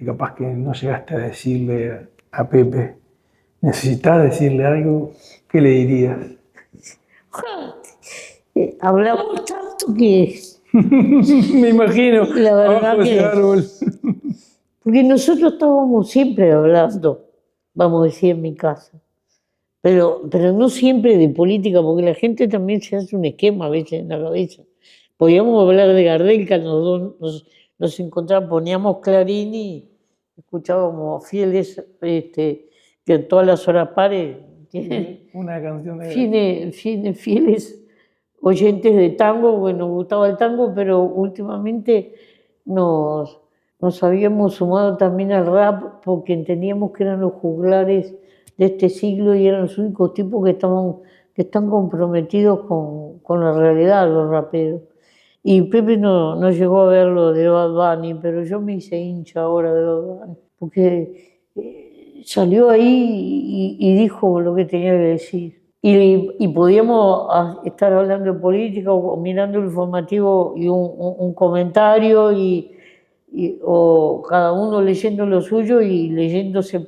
capaz que no llegaste a decirle a Pepe, necesitas decirle algo, ¿qué le dirías? Hablamos tanto que Me imagino, la verdad abajo de ese que... árbol. Porque nosotros estábamos siempre hablando, vamos a decir, en mi casa, pero no siempre de política, porque la gente también se hace un esquema a veces en la cabeza. Podíamos hablar de Gardel, que los dos nos encontrábamos, poníamos Clarín y escuchábamos Fieles, que en todas las horas pares tienen Una canción de... fieles oyentes de tango, porque nos gustaba el tango, pero últimamente nos habíamos sumado también al rap porque entendíamos que eran los juglares de este siglo y eran los únicos tipos que están comprometidos con la realidad, los raperos. Y Pepe no llegó a ver lo de Bad Bunny, pero yo me hice hincha ahora de Bad Bunny, porque salió ahí y dijo lo que tenía que decir. Y podíamos estar hablando de política o mirando el informativo y un comentario o cada uno leyendo lo suyo y leyéndose.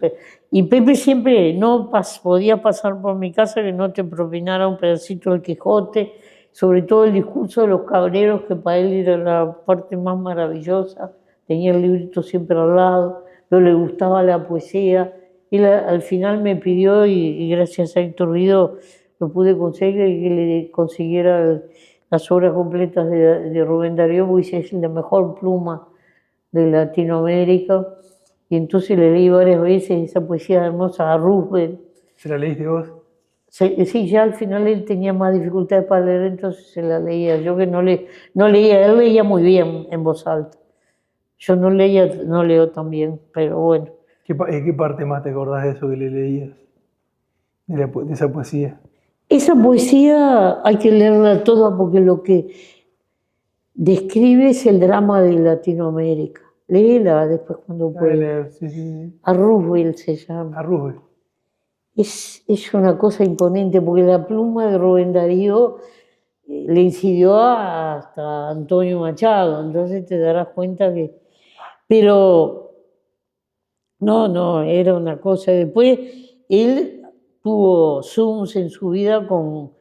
Y Pepe siempre no podía pasar por mi casa que no te propinara un pedacito del Quijote, sobre todo el discurso de los cabreros, que para él era la parte más maravillosa. Tenía el librito siempre al lado, pero le gustaba la poesía. Él al final me pidió, y gracias a Héctor Guido lo pude conseguir, que le consiguiera las obras completas de Rubén Darío, porque es la mejor pluma de Latinoamérica. Y entonces le leí varias veces esa poesía hermosa a Roosevelt. ¿Se la leíste vos? Sí, ya al final él tenía más dificultades para leer, entonces se la leía. Yo que no leía, él leía muy bien en voz alta. Yo no leo tan bien, pero bueno. ¿Qué parte más te acordás de eso que le leías? De esa poesía. Esa poesía hay que leerla toda porque lo que describe es el drama de Latinoamérica. Léela después cuando puedas. Sí. A Roosevelt se llama. A Rubén. Es una cosa imponente porque la pluma de Rubén Darío le incidió hasta Antonio Machado, entonces te darás cuenta que... Pero no, era una cosa. Después él tuvo Zooms en su vida con...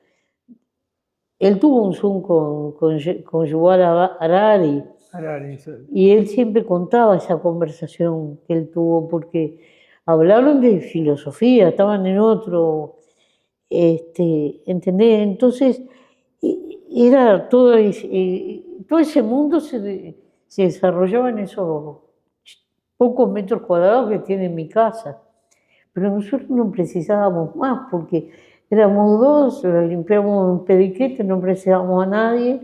Él tuvo un Zoom con Yuval Harari y él siempre contaba esa conversación que él tuvo porque hablaron de filosofía, estaban en otro, ¿entendés? Entonces era todo ese mundo se desarrollaba en esos pocos metros cuadrados que tiene mi casa. Pero nosotros no precisábamos más porque éramos dos, limpiamos un periquete, no precisábamos a nadie,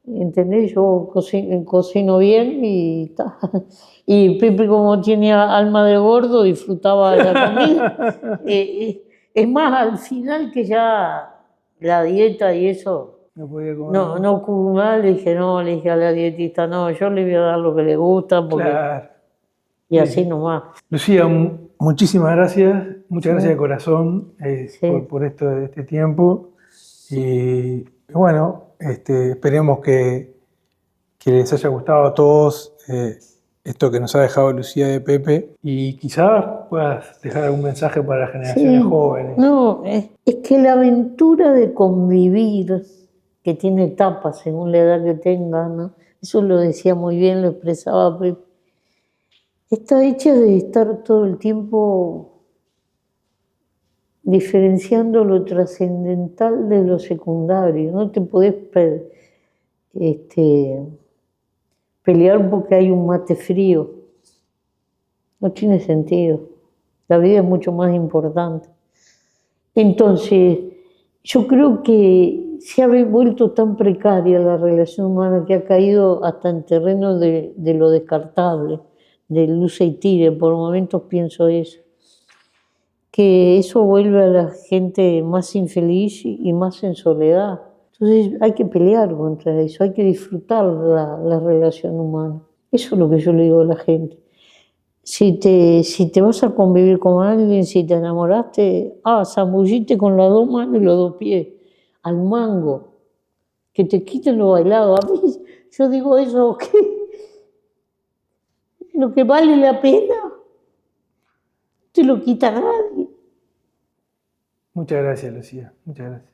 ¿entendés? Yo cocino bien y ta. Y Pepe, como tiene alma de gordo, disfrutaba de la comida. Es más, al final que ya la dieta y eso, No podía comer. no comí mal, le dije a la dietista, no, yo le voy a dar lo que le gusta, porque, Claro. y así nomás. Lucía, muchísimas gracias. Muchas gracias de corazón Sí. por este tiempo. Y bueno, esperemos que les haya gustado a todos esto que nos ha dejado Lucía de Pepe. Y quizás puedas dejar algún mensaje para las generaciones jóvenes. No, es que la aventura de convivir, que tiene etapas según la edad que tenga, ¿no? Eso lo decía muy bien, lo expresaba Pepe. Está hecha de estar todo el tiempo diferenciando lo trascendental de lo secundario. No te podés pelear porque hay un mate frío. No tiene sentido. La vida es mucho más importante. Entonces, yo creo que se ha vuelto tan precaria la relación humana que ha caído hasta en terreno de lo descartable, de luce y tire. Por momentos pienso eso. Que eso vuelve a la gente más infeliz y más en soledad. Entonces hay que pelear contra eso, hay que disfrutar la relación humana. Eso es lo que yo le digo a la gente. Si te vas a convivir con alguien, si te enamoraste, zambullite con las dos manos y los dos pies, al mango, que te quiten lo bailado. A mí, yo digo eso, que lo que vale la pena, te lo quita nadie. Muchas gracias, Lucía. Muchas gracias.